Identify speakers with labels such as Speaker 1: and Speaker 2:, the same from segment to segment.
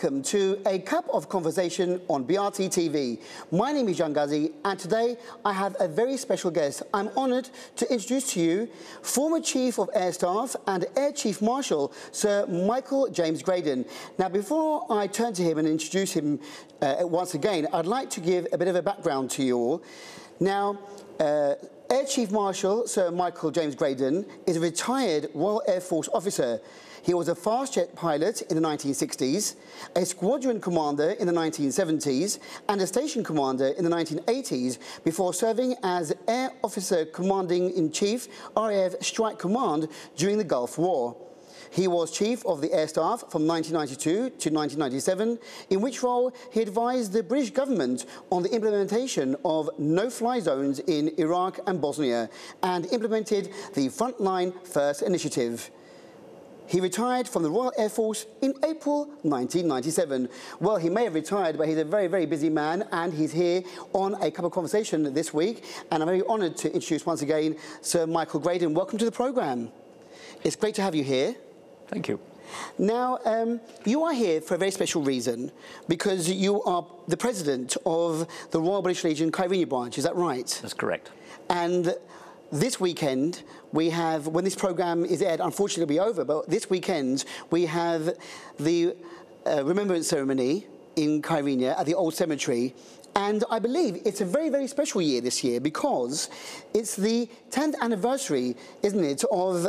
Speaker 1: welcome to A Cup of Conversation on BRT TV. My name is Jan Ghazi, and today I have a very special guest. I'm honoured to introduce to you former Chief of Air Staff and Air Chief Marshal, Sir Michael James Graydon. Now, before I turn to him and introduce him once again, I'd like to give a bit of a background to you all. Now, Air Chief Marshal Sir Michael James Graydon is a retired Royal Air Force officer. He was a fast jet pilot in the 1960s, a squadron commander in the 1970s, and a station commander in the 1980s before serving as Air Officer Commanding-in-Chief, RAF Strike Command during the Gulf War. He was Chief of the Air Staff from 1992 to 1997, in which role he advised the British government on the implementation of no-fly zones in Iraq and Bosnia, and implemented the Frontline First initiative. He retired from the Royal Air Force in April 1997. Well, he may have retired, but he's a very, very busy man, and he's here on A Cup of Conversation this week. And I'm very honoured to introduce once again Sir Michael Graydon. Welcome to the programme. It's great to have you here.
Speaker 2: Thank you.
Speaker 1: Now, you are here for a very special reason, because you are the President of the Royal British Legion Kyrenia branch, is that right?
Speaker 2: That's correct.
Speaker 1: And this weekend, we have, when this programme is aired, unfortunately it'll be over, but this weekend we have the remembrance ceremony in Kyrenia at the Old Cemetery. And I believe it's a very, very special year this year because it's the 10th anniversary, isn't it, of,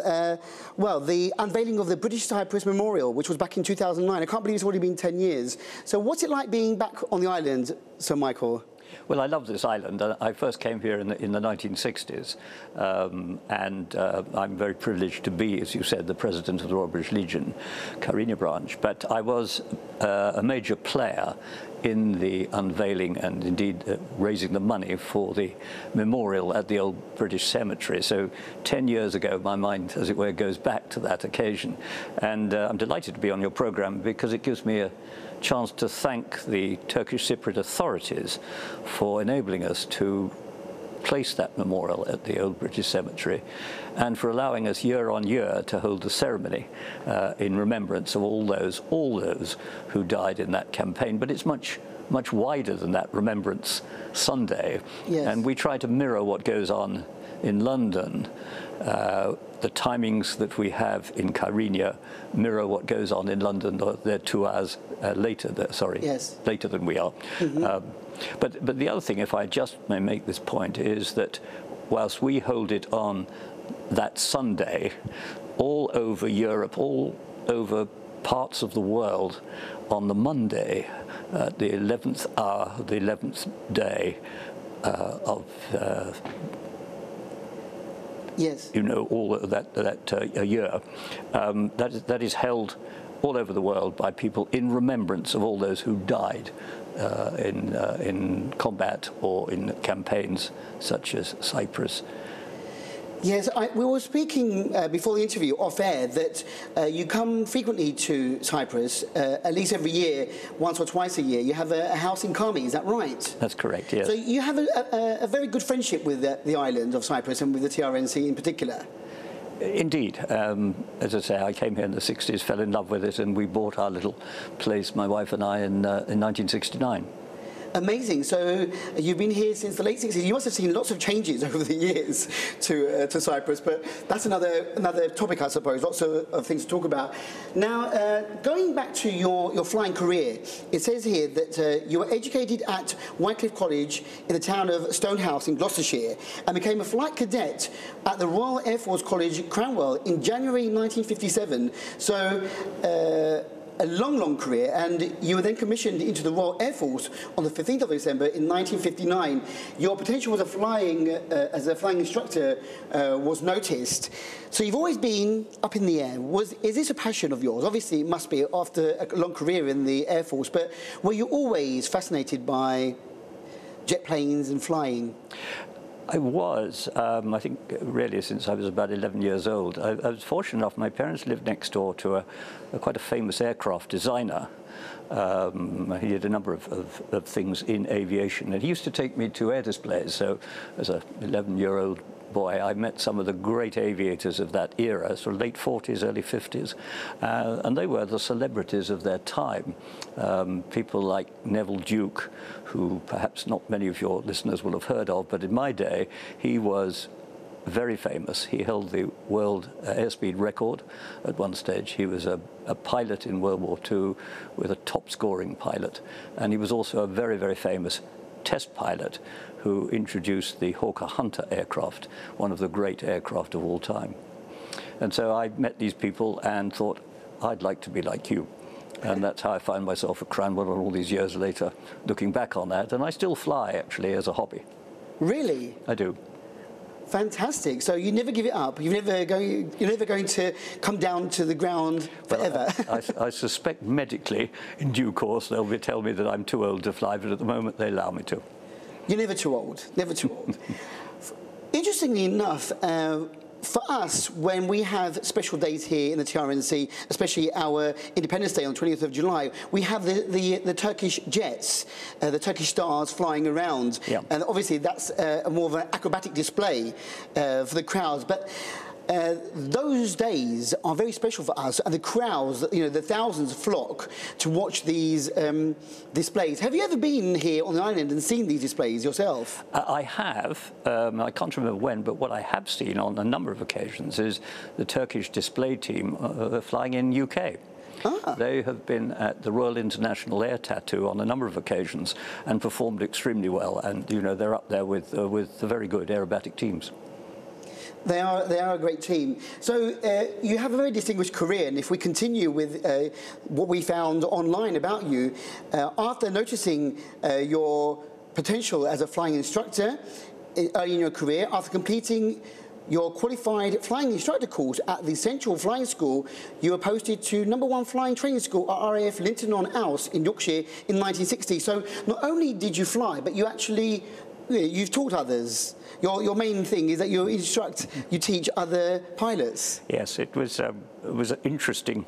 Speaker 1: well, the unveiling of the British Cyprus Memorial, which was back in 2009. I can't believe it's already been 10 years. So what's it like being back on the island, Sir Michael?
Speaker 2: Well, I love this island. I first came here in the 1960s, and I'm very privileged to be, as you said, the President of the Royal British Legion Kyrenia branch. But I was a major player in the unveiling and indeed raising the money for the memorial at the Old British Cemetery. So 10 years ago, my mind, as it were, goes back to that occasion. And I'm delighted to be on your programme because it gives me a chance to thank the Turkish Cypriot authorities for enabling us to place that memorial at the Old British Cemetery and for allowing us year on year to hold the ceremony in remembrance of all those who died in that campaign. But it's much wider than that, Remembrance Sunday.
Speaker 1: Yes. And
Speaker 2: we try to mirror what goes on in London. The timings that we have in Kyrenia mirror what goes on in London. They're 2 hours later, later than we are. Mm-hmm. But the other thing, if I just may make this point, is that whilst we hold it on that Sunday, all over Europe, all over parts of the world, on the Monday, the 11th hour, the 11th day of
Speaker 1: yes,
Speaker 2: you know, all that year, that is held all over the world by people in remembrance of all those who died in combat or in campaigns such as Cyprus.
Speaker 1: Yes, we were speaking before the interview off-air that you come frequently to Cyprus, at least every year, once or twice a year. You have a house in Kami, is that right?
Speaker 2: That's correct, yes.
Speaker 1: So you have a very good friendship with the island of Cyprus and with the TRNC in particular.
Speaker 2: Indeed. As I say, I came here in the 60s, fell in love with it, and we bought our little place, my wife and I, in 1969.
Speaker 1: Amazing. So you've been here since the late 60s. You must have seen lots of changes over the years to Cyprus, but that's another topic, I suppose. Lots of things to talk about. Now, going back to your flying career, it says here that you were educated at Wycliffe College in the town of Stonehouse in Gloucestershire and became a flight cadet at the Royal Air Force College, Cranwell, in January 1957. So a long career, and you were then commissioned into the Royal Air Force on the 15th of December in 1959. Your potential as a flying instructor was noticed. So you've always been up in the air. Is this a passion of yours? Obviously, it must be after a long career in the Air Force, but were you always fascinated by jet planes and flying?
Speaker 2: I was, I think, really since I was about 11 years old. I was fortunate enough, my parents lived next door to quite a famous aircraft designer, He did a number of things in aviation, and he used to take me to air displays. So as an 11-year-old boy, I met some of the great aviators of that era, sort of late 40s, early 50s, and they were the celebrities of their time. People like Neville Duke, who perhaps not many of your listeners will have heard of, but in my day, he was very famous. He held the world airspeed record at one stage. He was a pilot in World War II, with a top-scoring pilot, and he was also a very, very famous test pilot who introduced the Hawker Hunter aircraft, one of the great aircraft of all time. And so I met these people and thought, I'd like to be like you. And that's how I find myself at Cranwell all these years later, looking back on that. And I still fly, actually, as a hobby.
Speaker 1: Really?
Speaker 2: I do.
Speaker 1: Fantastic. So you never give it up. You're never going to come down to the ground forever.
Speaker 2: Well, I suspect medically, in due course, they'll tell me that I'm too old to fly, but at the moment they allow me to.
Speaker 1: You're never too old. Never too old. Interestingly enough, for us, when we have special days here in the TRNC, especially our Independence Day on 20th of July, we have the Turkish jets, the Turkish stars flying around.
Speaker 2: Yeah.
Speaker 1: And obviously that's more of an acrobatic display for the crowds. But those days are very special for us, and the crowds, the thousands flock to watch these displays. Have you ever been here on the island and seen these displays yourself?
Speaker 2: I have. I can't remember when, but what I have seen on a number of occasions is the Turkish display team flying in UK. Ah. They have been at the Royal International Air Tattoo on a number of occasions and performed extremely well, and they're up there with the very good aerobatic teams.
Speaker 1: They are a great team. So you have a very distinguished career, and if we continue with what we found online about you, after noticing your potential as a flying instructor early in your career, after completing your qualified flying instructor course at the Central Flying School, you were posted to #1 Flying Training School at RAF Linton-on-Ouse in Yorkshire in 1960. So not only did you fly, but you actually you've taught others. Your main thing is that you instruct, you teach other pilots.
Speaker 2: Yes, it was an interesting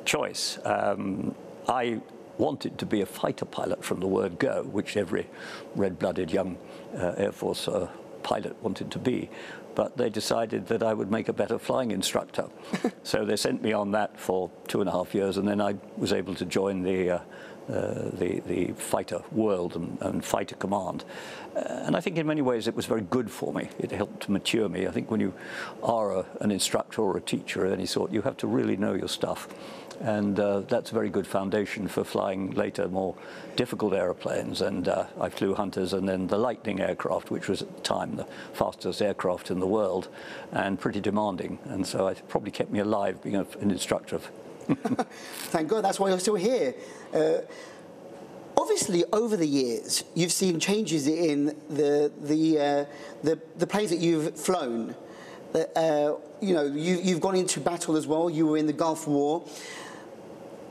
Speaker 2: choice. I wanted to be a fighter pilot from the word go, which every red-blooded young Air Force pilot wanted to be. But they decided that I would make a better flying instructor. So they sent me on that for 2.5 years, and then I was able to join the fighter world and fighter command. And I think in many ways it was very good for me. It helped to mature me. I think when you are an instructor or a teacher of any sort, you have to really know your stuff. And that's a very good foundation for flying later more difficult aeroplanes. And I flew Hunters and then the Lightning aircraft, which was at the time the fastest aircraft in the world and pretty demanding. And so it probably kept me alive being an instructor.
Speaker 1: Thank God, that's why you're still here. Obviously, over the years, you've seen changes in the planes that you've flown. You've gone into battle as well. You were in the Gulf War.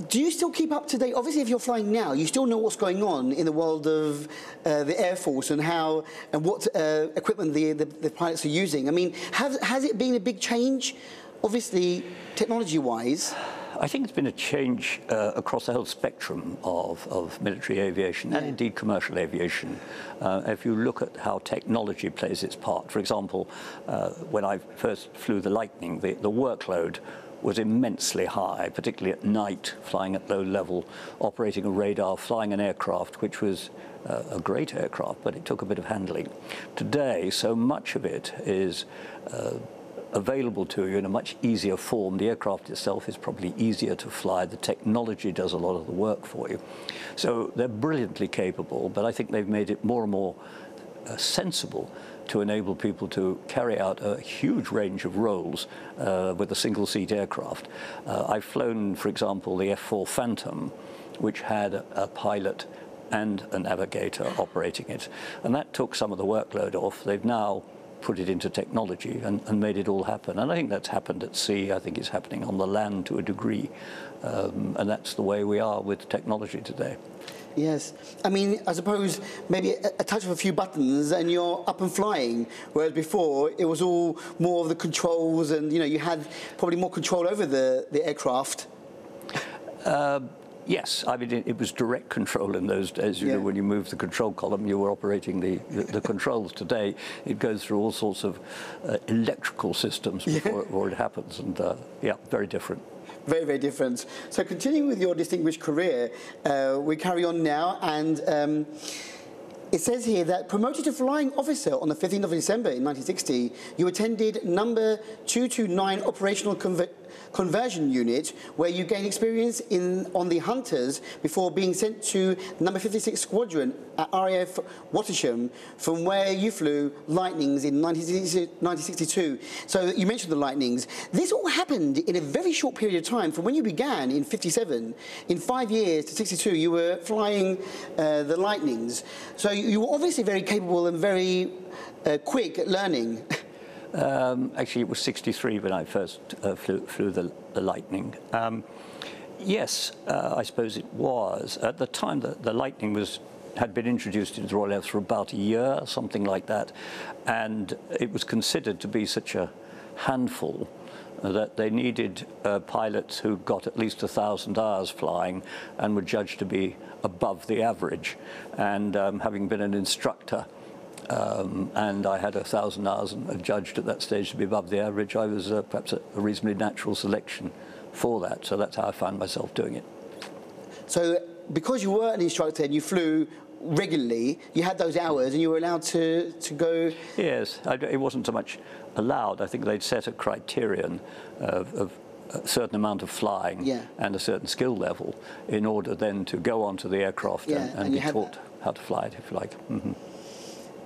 Speaker 1: Do you still keep up to date? Obviously, if you're flying now, you still know what's going on in the world of the Air Force and what equipment the pilots are using. I mean, has it been a big change, obviously, technology-wise?
Speaker 2: I think it's been a change across the whole spectrum of military aviation and indeed commercial aviation. If you look at how technology plays its part, for example, when I first flew the Lightning, the workload was immensely high, particularly at night, flying at low level, operating a radar, flying an aircraft, which was a great aircraft, but it took a bit of handling. Today, so much of it is available to you in a much easier form. The aircraft itself is probably easier to fly. The technology does a lot of the work for you. So they're brilliantly capable, but I think they've made it more and more sensible to enable people to carry out a huge range of roles with a single-seat aircraft. I've flown, for example, the F-4 Phantom, which had a pilot and a navigator operating it, and that took some of the workload off. They've now put it into technology and made it all happen. And I think that's happened at sea. I think it's happening on the land to a degree. And that's the way we are with technology today.
Speaker 1: Yes. I mean, I suppose maybe a touch of a few buttons and you're up and flying, whereas before it was all more of the controls and, you had probably more control over the aircraft.
Speaker 2: Yes, I mean, it was direct control in those days. You know, when you moved the control column, you were operating the controls. Today, it goes through all sorts of electrical systems before it happens, and yeah, very different.
Speaker 1: Very, very different. So continuing with your distinguished career, we carry on now, and it says here that promoted to flying officer on the 15th of December in 1960, you attended number 229 Operational Conversion Unit, where you gained experience on the Hunters before being sent to number 56 Squadron at RAF Wattisham, from where you flew Lightnings in 1962. So you mentioned the Lightnings. This all happened in a very short period of time. From when you began in 57, in 5 years to 62, you were flying the Lightnings. So you were obviously very capable and very quick at learning.
Speaker 2: Actually, it was 63 when I first flew the Lightning. Yes, I suppose it was. At the time, the Lightning had been introduced into the Royal Air Force for about a year, something like that, and it was considered to be such a handful that they needed pilots who got at least 1,000 hours flying and were judged to be above the average. And having been an instructor, and I had 1,000 hours and judged at that stage to be above the average, I was perhaps a reasonably natural selection for that. So that's how I found myself doing it.
Speaker 1: So because you were an instructor and you flew regularly, you had those hours and you were allowed to go?
Speaker 2: Yes, it wasn't so much allowed. I think they'd set a criterion of a certain amount of flying and a certain skill level in order then to go onto the aircraft and be taught how to fly it, if you like. Mm-hmm.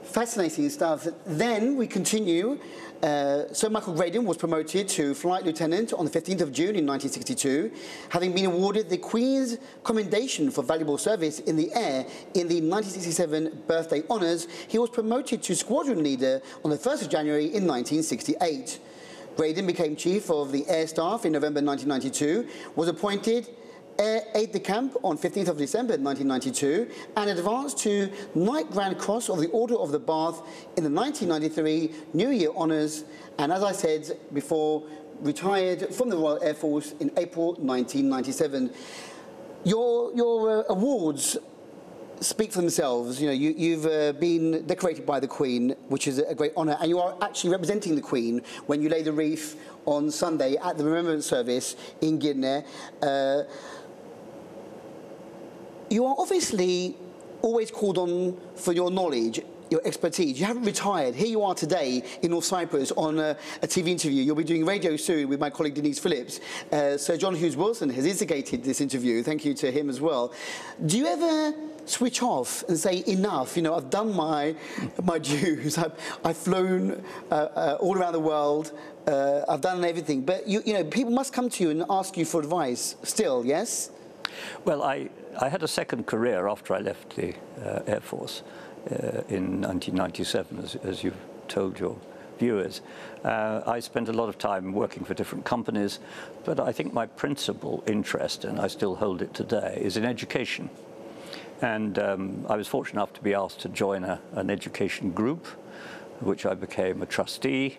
Speaker 1: Fascinating stuff. Then we continue. Sir Michael Graydon was promoted to Flight Lieutenant on the 15th of June in 1962, having been awarded the Queen's Commendation for Valuable Service in the Air in the 1967 birthday honours. He was promoted to Squadron Leader on the 1st of January in 1968. Graydon became Chief of the Air Staff in November 1992, was appointed Air Aide-de-Camp on 15th of December 1992, and advanced to Knight Grand Cross of the Order of the Bath in the 1993 New Year Honours, and as I said before, retired from the Royal Air Force in April 1997. Your awards speak for themselves. You know, you've been decorated by the Queen, which is a great honour, and you are actually representing the Queen when you lay the wreath on Sunday at the Remembrance Service in Guinea. You are obviously always called on for your knowledge, your expertise. You haven't retired. Here you are today in North Cyprus on a TV interview. You'll be doing radio soon with my colleague Denise Phillips. Sir John Hughes Wilson has instigated this interview. Thank you to him as well. Do you ever switch off and say, enough, you know, I've done my dues, I've flown all around the world, I've done everything, but you know, people must come to you and ask you for advice still, yes?
Speaker 2: Well, I had a second career after I left the Air Force in 1997, as you've told your viewers. I spent a lot of time working for different companies, but I think my principal interest, and I still hold it today, is in education. And I was fortunate enough to be asked to join an education group, which I became a trustee,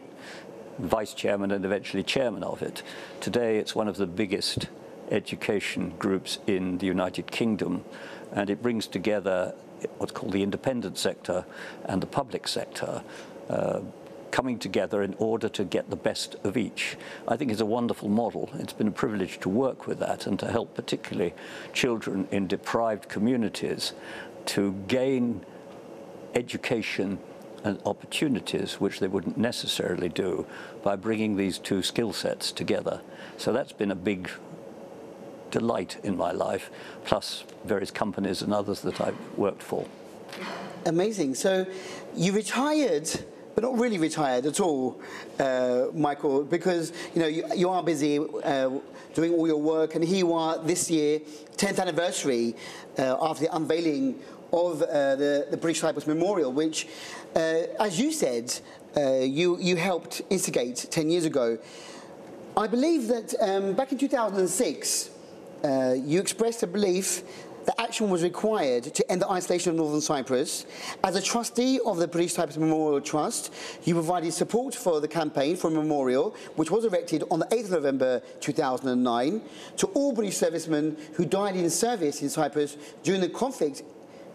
Speaker 2: vice chairman, and eventually chairman of it. Today, it's one of the biggest education groups in the United Kingdom, and it brings together what's called the independent sector and the public sector, coming together in order to get the best of each. I think it's a wonderful model. It's been a privilege to work with that and to help particularly children in deprived communities to gain education and opportunities which they wouldn't necessarily do by bringing these two skill sets together. So that's been a big delight in my life, plus various companies and others that I've worked for.
Speaker 1: Amazing. So you retired, but not really retired at all, Michael, because you know you are busy doing all your work, and here you are this year, 10th anniversary after the unveiling of the British Cyprus Memorial, which, as you said, you helped instigate 10 years ago. I believe that back in 2006, you expressed a belief that action was required to end the isolation of Northern Cyprus. As a trustee of the British Cyprus Memorial Trust, you provided support for the campaign for a memorial, which was erected on the 8th of November 2009, to all British servicemen who died in service in Cyprus during the conflict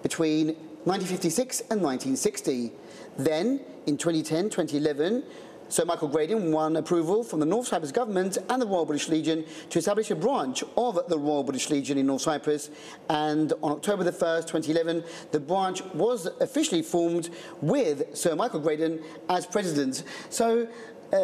Speaker 1: between 1956 and 1960. Then, in 2010-2011, Sir Michael Graydon won approval from the North Cyprus government and the Royal British Legion to establish a branch of the Royal British Legion in North Cyprus, and on October the 1st, 2011, the branch was officially formed with Sir Michael Graydon as president. So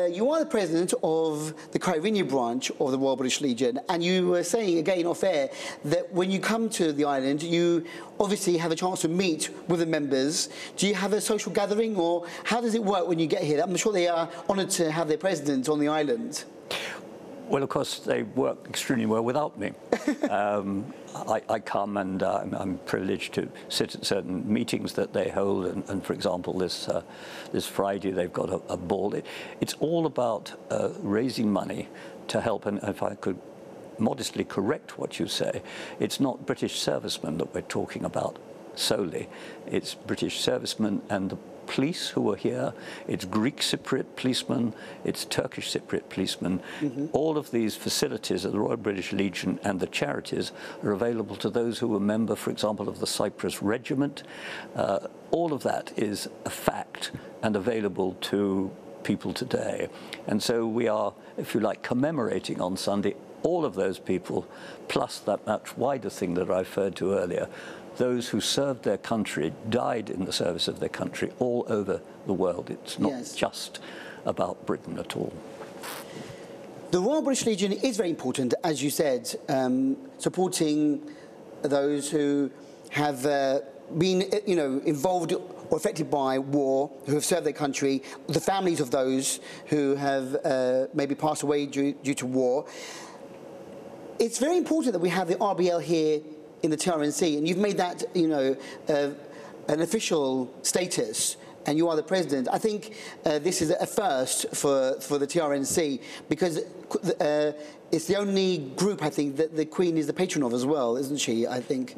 Speaker 1: you are the president of the Kyrenia branch of the Royal British Legion, and you were saying again off air that when you come to the island, you obviously have a chance to meet with the members. Do you have a social gathering, or how does it work when you get here? I'm sure they are honoured to have their president on the island.
Speaker 2: Well, of course, they work extremely well without me. I come and I'm privileged to sit at certain meetings that they hold. And for example, this Friday, they've got a ball. It's all about raising money to help. And if I could modestly correct what you say, it's not British servicemen that we're talking about solely. It's British servicemen and the police who are here, it's Greek Cypriot policemen, it's Turkish Cypriot policemen. All of these facilities of the Royal British Legion and the charities are available to those who are member, for example, of the Cyprus Regiment. All of that is a fact and available to people today. And so we are, if you like, commemorating on Sunday all of those people, plus that much wider thing that I referred to earlier, those who served their country, died in the service of their country all over the world. It's not just about Britain at all.
Speaker 1: The Royal British Legion is very important, as you said, supporting those who have been, involved or affected by war, who have served their country, the families of those who have maybe passed away due to war. It's very important that we have the RBL here in the TRNC, and you've made that, an official status, and you are the president. I think this is a first for the TRNC, because it's the only group, I think, that the Queen is the patron of as well, isn't she, I think?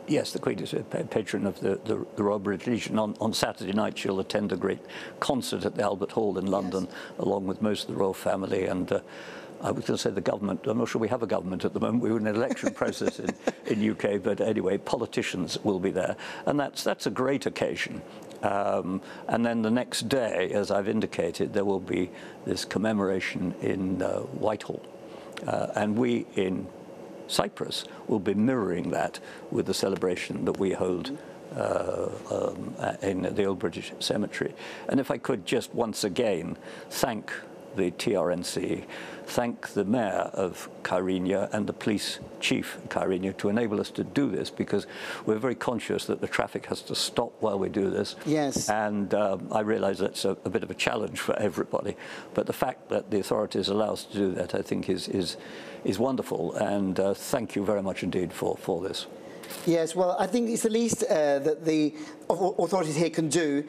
Speaker 2: Yes, the Queen is a patron of the Royal British Legion. On Saturday night, she'll attend a great concert at the Albert Hall in London, along with most of the royal family, and I was going to say the government. I'm not sure we have a government at the moment. We're in an election process in UK, but anyway, politicians will be there, and that's a great occasion. And then the next day, as I've indicated, there will be this commemoration in Whitehall, and we in Cyprus will be mirroring that with the celebration that we hold in the Old British Cemetery. And if I could just once again thank the TRNC, thank the Mayor of Kyrenia and the Police Chief of Kyrenia to enable us to do this, because we're very conscious that the traffic has to stop while we do this.
Speaker 1: Yes.
Speaker 2: And I realise that's a bit of a challenge for everybody, but the fact that the authorities allow us to do that, I think, is wonderful, and thank you very much indeed for this.
Speaker 1: Yes, well, I think it's the least that the authorities here can do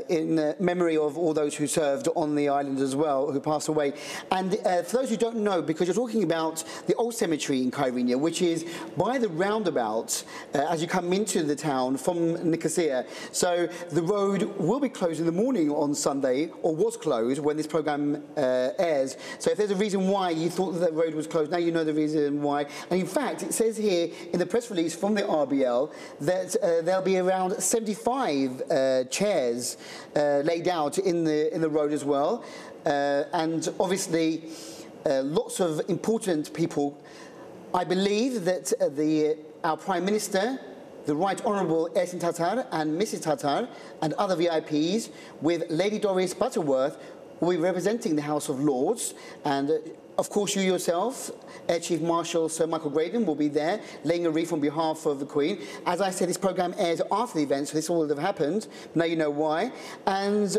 Speaker 1: in memory of all those who served on the island as well, who passed away. And for those who don't know, because you're talking about the old cemetery in Kyrenia, which is by the roundabout as you come into the town from Nicosia. So the road will be closed in the morning on Sunday, or was closed when this programme airs. So if there's a reason why you thought that the road was closed, now you know the reason why. And in fact, it says here in the press release from the RBL that there'll be around 75 chairs laid out in the road as well, and obviously lots of important people. I believe that our Prime Minister, the Right Honourable Ersin Tatar and Mrs Tatar, and other VIPs with Lady Doris Butterworth will be representing the House of Lords, and of course you yourself, Air Chief Marshal Sir Michael Graydon, will be there laying a wreath on behalf of the Queen. As I said, this programme airs after the event, so this all would have happened. Now you know why. And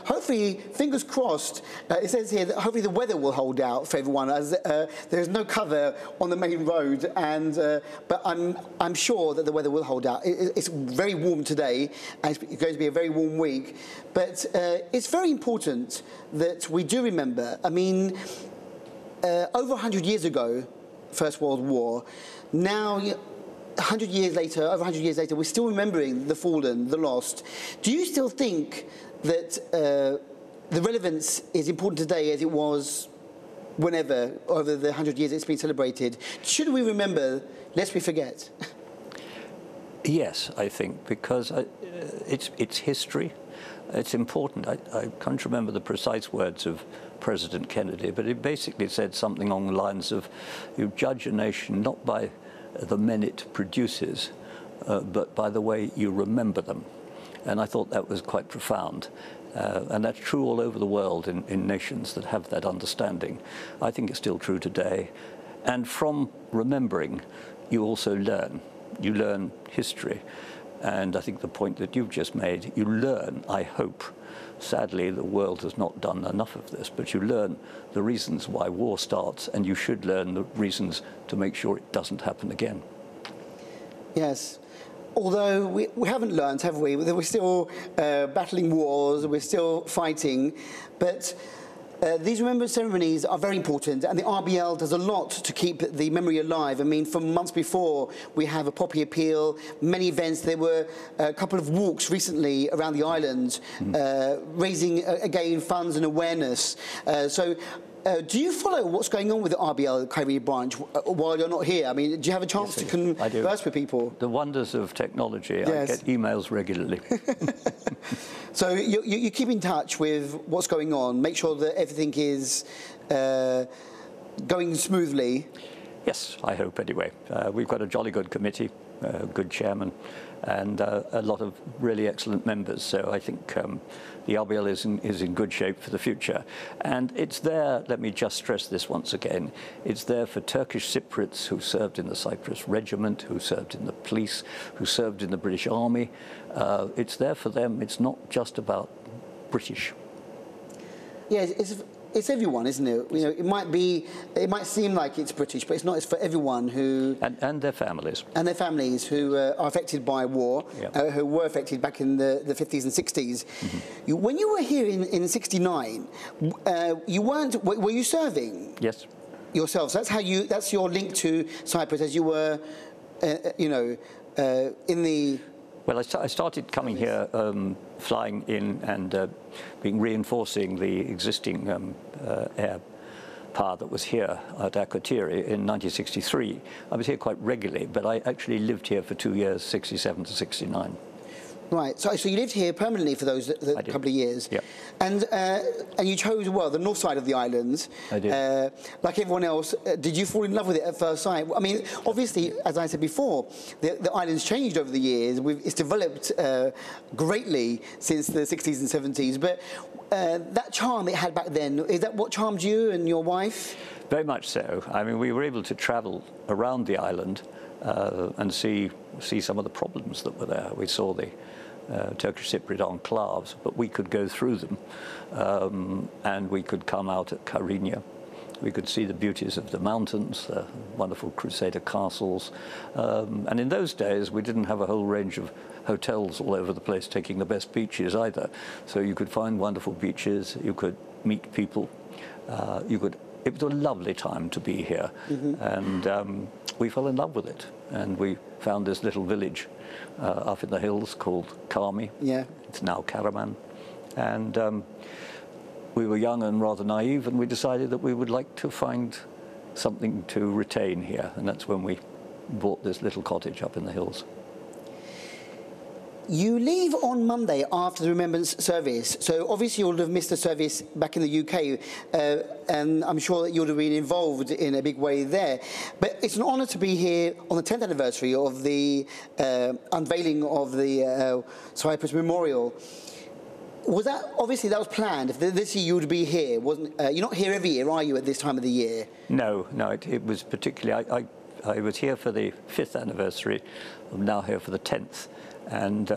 Speaker 1: hopefully, fingers crossed, it says here that hopefully the weather will hold out for everyone, as there's no cover on the main road. And but I'm sure that the weather will hold out. It's very warm today, and it's going to be a very warm week. But it's very important that we do remember. I mean, over 100 years ago, First World War, now 100 years later, over 100 years later, we're still remembering the fallen, the lost. Do you still think that the relevance is important today as it was whenever, over the 100 years it's been celebrated? Should we remember, lest we forget?
Speaker 2: Yes, I think, because it's history. It's important. I can't remember the precise words of President Kennedy, but it basically said something along the lines of, you judge a nation not by the men it produces, but by the way you remember them. And I thought that was quite profound. And that's true all over the world in nations that have that understanding. I think it's still true today. And from remembering, you also learn. You learn history. And I think the point that you've just made, you learn, I hope. Sadly, the world has not done enough of this, but you learn the reasons why war starts, and you should learn the reasons to make sure it doesn't happen again.
Speaker 1: Yes. Although we haven't learned, have we? We're still battling wars, we're still fighting, but these remembrance ceremonies are very important, and the RBL does a lot to keep the memory alive. I mean, from months before, we have a poppy appeal, many events. There were a couple of walks recently around the island, raising, again, funds and awareness. Do you follow what's going on with the RBL Kyrenia branch while you're not here? I mean, do you have a chance to converse with people?
Speaker 2: The wonders of technology.
Speaker 1: Yes.
Speaker 2: I get emails regularly.
Speaker 1: So you keep in touch with what's going on, make sure that everything is going smoothly.
Speaker 2: Yes, I hope anyway. We've got a jolly good committee, good chairman, and a lot of really excellent members. So I think the RBL is in good shape for the future. And it's there, let me just stress this once again, it's there for Turkish Cypriots who served in the Cyprus Regiment, who served in the police, who served in the British Army. It's there for them. It's not just about British.
Speaker 1: Yeah, it's everyone, isn't it? You know, it might seem like it's British, but it's not. It's for everyone who
Speaker 2: and their families
Speaker 1: who are affected by war, who were affected back in the 50s and 60s. Mm-hmm. When you were here in '69, you weren't. Were you serving?
Speaker 2: Yes. Yourselves.
Speaker 1: That's your link to Cyprus, as you were, in the.
Speaker 2: Well, I started coming here, flying in and reinforcing the existing air power that was here at Akrotiri in 1963. I was here quite regularly, but I actually lived here for 2 years, 67 to 69.
Speaker 1: Right. So you lived here permanently for those couple of years.
Speaker 2: Yeah.
Speaker 1: And you chose, the north side of the islands.
Speaker 2: I did.
Speaker 1: Like everyone else, did you fall in love with it at first sight? I mean, obviously, as I said before, the island's changed over the years. It's developed greatly since the 60s and 70s. But that charm it had back then, is that what charmed you and your wife?
Speaker 2: Very much so. I mean, we were able to travel around the island and see some of the problems that were there. We saw the Turkish Cypriot enclaves, but we could go through them, and we could come out at Kyrenia. We could see the beauties of the mountains, the wonderful Crusader castles, and in those days we didn't have a whole range of hotels all over the place taking the best beaches either. So you could find wonderful beaches, you could meet people, it was a lovely time to be here, and we fell in love with it, and we found this little village up in the hills called Kami.
Speaker 1: Yeah.
Speaker 2: It's now Karaman, and we were young and rather naive, and we decided that we would like to find something to retain here, and that's when we bought this little cottage up in the hills.
Speaker 1: You leave on Monday after the Remembrance service, so obviously you'll have missed the service back in the UK, and I'm sure that you'll have been involved in a big way there. But it's an honour to be here on the 10th anniversary of the unveiling of the Cyprus Memorial. Was that, obviously that was planned, if this year you would be here, wasn't, you're not here every year, are you, at this time of the year?
Speaker 2: No, it was particularly, I was here for the 5th anniversary, I'm now here for the 10th. And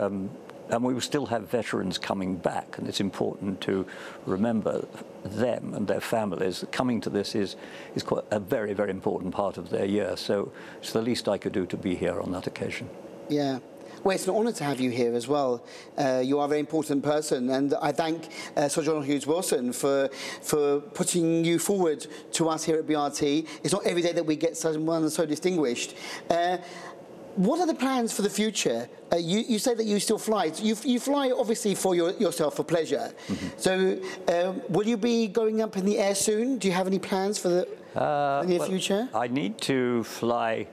Speaker 2: we will still have veterans coming back, and it's important to remember them and their families. Coming to this is quite a very, very important part of their year, so it's the least I could do to be here on that occasion.
Speaker 1: Yeah. Well, it's an honour to have you here as well. You are a very important person, and I thank Sir John Hughes-Wilson for putting you forward to us here at BRT. It's not every day that we get someone so distinguished. What are the plans for the future? You say that you still fly. You fly obviously for yourself, for pleasure. Mm-hmm. So will you be going up in the air soon? Do you have any plans for the near future?
Speaker 2: I need to fly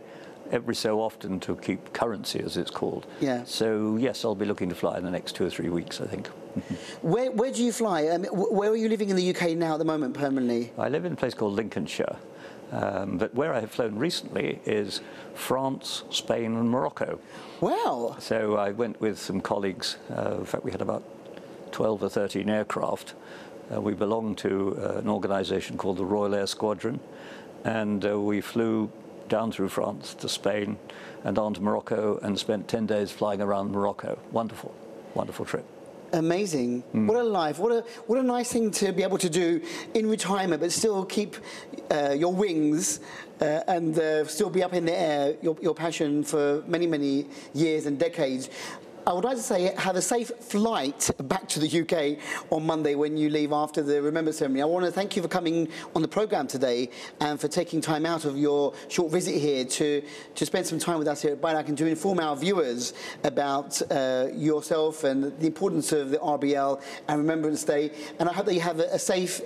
Speaker 2: every so often to keep currency, as it's called.
Speaker 1: Yeah.
Speaker 2: So yes, I'll be looking to fly in the next 2 or 3 weeks, I think.
Speaker 1: Where do you fly? Where are you living in the UK now at the moment, permanently?
Speaker 2: I live in a place called Lincolnshire. But where I have flown recently is France, Spain and Morocco.
Speaker 1: Wow.
Speaker 2: So I went with some colleagues. In fact, we had about 12 or 13 aircraft. We belong to an organisation called the Royal Air Squadron. And we flew down through France to Spain and on to Morocco and spent 10 days flying around Morocco. Wonderful, wonderful trip.
Speaker 1: Amazing. What a life. What a nice thing to be able to do in retirement, but still keep your wings and still be up in the air, your passion for many, many years and decades. I would like to say have a safe flight back to the UK on Monday when you leave after the Remembrance Ceremony. I want to thank you for coming on the programme today and for taking time out of your short visit here to spend some time with us here at BILAC and to inform our viewers about yourself and the importance of the RBL and Remembrance Day. And I hope that you have a safe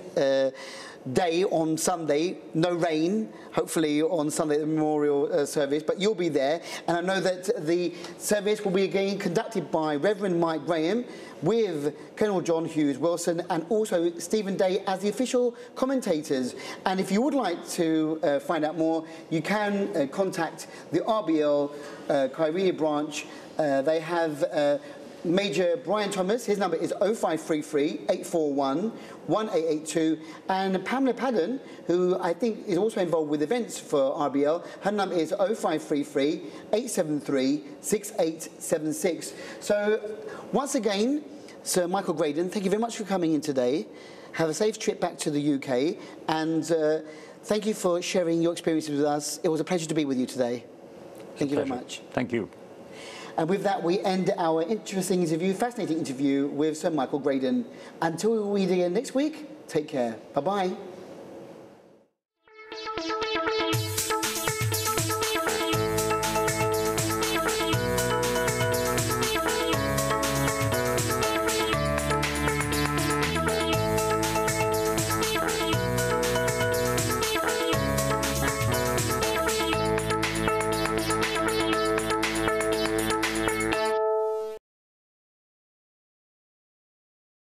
Speaker 1: day on Sunday, no rain, hopefully on Sunday, the memorial service, but you'll be there. And I know that the service will be again conducted by Reverend Mike Graham with Colonel John Hughes Wilson and also Stephen Day as the official commentators. And if you would like to find out more, you can contact the RBL Kyrenia branch. They have Major Brian Thomas, his number is 0533 841 1882, and Pamela Padden, who I think is also involved with events for RBL, her number is 0533 873 6876. So once again, Sir Michael Graydon, thank you very much for coming in today. Have a safe trip back to the UK, and thank you for sharing your experiences with us. It was a pleasure to be with you today. Thank you very much.
Speaker 2: Thank you.
Speaker 1: And with that, we end our interesting interview, fascinating interview with Sir Michael Graydon. Until we meet again next week, take care. Bye-bye.